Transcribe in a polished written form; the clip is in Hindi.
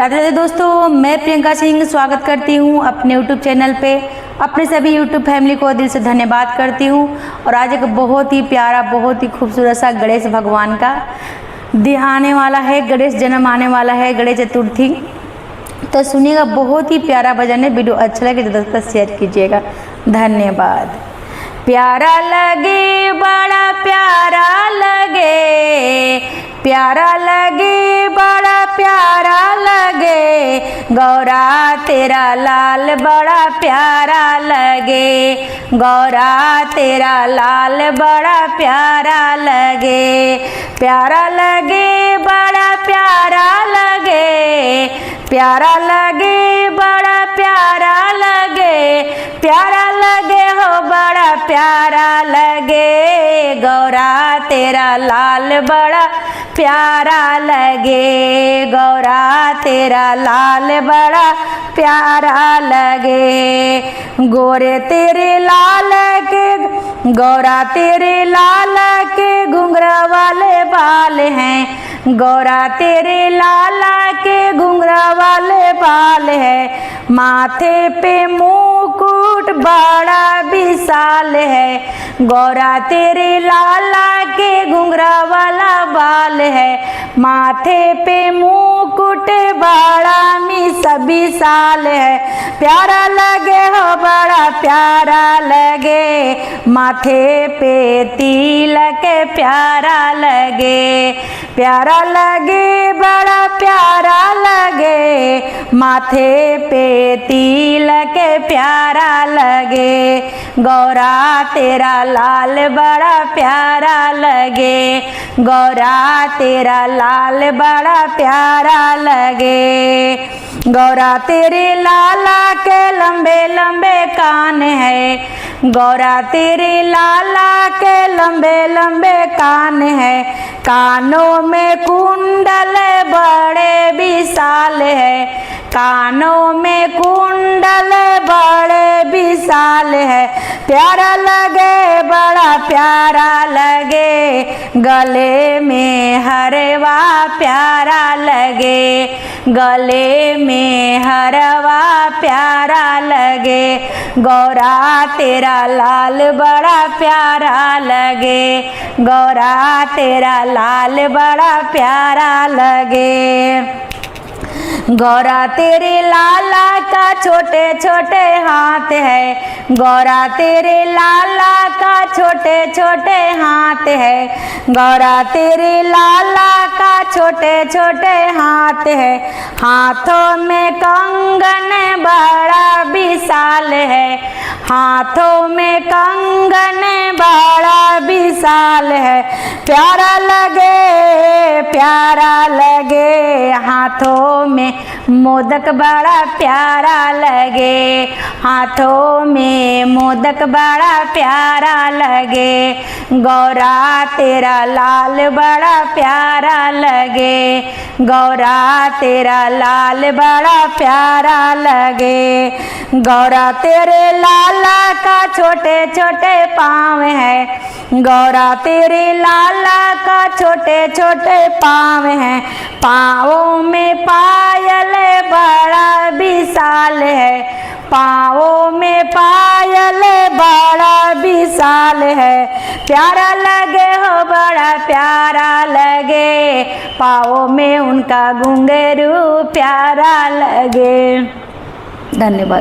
राधे राधे दोस्तों, मैं प्रियंका सिंह स्वागत करती हूँ अपने YouTube चैनल पे। अपने सभी YouTube फैमिली को दिल से धन्यवाद करती हूँ। और आज एक बहुत ही प्यारा, बहुत ही खूबसूरत सा गणेश भगवान का दिन आने वाला है, गणेश जन्म आने वाला है, गणेश चतुर्थी। तो सुनिएगा, बहुत ही प्यारा भजन है। वीडियो अच्छा लगे तो दोस्तों शेयर कीजिएगा। धन्यवाद। प्यारा लगे, बड़ा प्यारा लगे, प्यारा लगे, बड़ा प्यारा लगे, गौरा तेरा लाल बड़ा प्यारा लगे, गौरा तेरा लाल बड़ा प्यारा लगे। प्यारा लगे, बड़ा प्यारा लगे, प्यारा लगे, बड़ा प्यारा लगे, प्यारा लगे हो बड़ा प्यारा लगे, गौरा तेरा लाल बड़ा प्यारा लगे, गौरा तेरा लाल बड़ा प्यारा लगे। गोरे तेरे लाल के, गौरा तेरे लाल के घुंघरा वाले बाल हैं, गौरा तेरे लाला के घुंघरा वाले बाल है। माथे पे मुकुट बड़ा विशाल है, गौरा तेरे लाला के घुंघरा वाला बाल है। माथे पे मुकुट बड़ा विशाल है, प्यारा लगे हो बड़ा प्यारा लगे, माथे पे तिलक प्यारा लगे, प्यारा लगे, बड़ा प्यारा लगे, माथे पे तिलक प्यारा लगे, गौरा तेरा लाल बड़ा प्यारा लगे, गौरा तेरा लाल बड़ा प्यारा लगे। गौरा तेरे लाला के लंबे लंबे कान है, गौरा तेरे लाला के लंबे लंबे कान है। कानों में कुंडल बड़े विशाल है, कानों में कुंडल बड़े विशाल है, प्यारा लगे, बड़ा प्यारा लगे, गले में हरवा प्यारा लगे, गले में हरवा प्यारा लगे, गौरा तेरा लाल बड़ा प्यारा लगे, गौरा तेरा लाल बड़ा प्यारा लगे। गौरा तेरे लाला का छोटे छोटे हाथ है, गौरा तेरे लाला का छोटे छोटे हाथ है, गौरा तेरे लाला का छोटे छोटे हाथ है। हाथों में कंगन बड़ा विशाल है, हाथों में कंगन बड़ा विशाल है, प्यारा लगे, प्यारा लगे। हाथों में मोदक बड़ा प्यारा लगे, हाथों में मोदक बड़ा प्यारा लगे, गौरा तेरा लाल बड़ा प्यारा लगे, गौरा तेरा लाल बड़ा प्यारा लगे। गौरा तेरे लाला का छोटे छोटे पाँव है, गौरा तेरे लाला का छोटे छोटे पाँव हैं। पाँवों में पायल बड़ा विशाल है, पाँवों में पायल बड़ा विशाल है, प्यारा लगे हो बड़ा प्यारा लगे, पाँवों में उनका घुंघरू प्यारा लगे। धन्यवाद।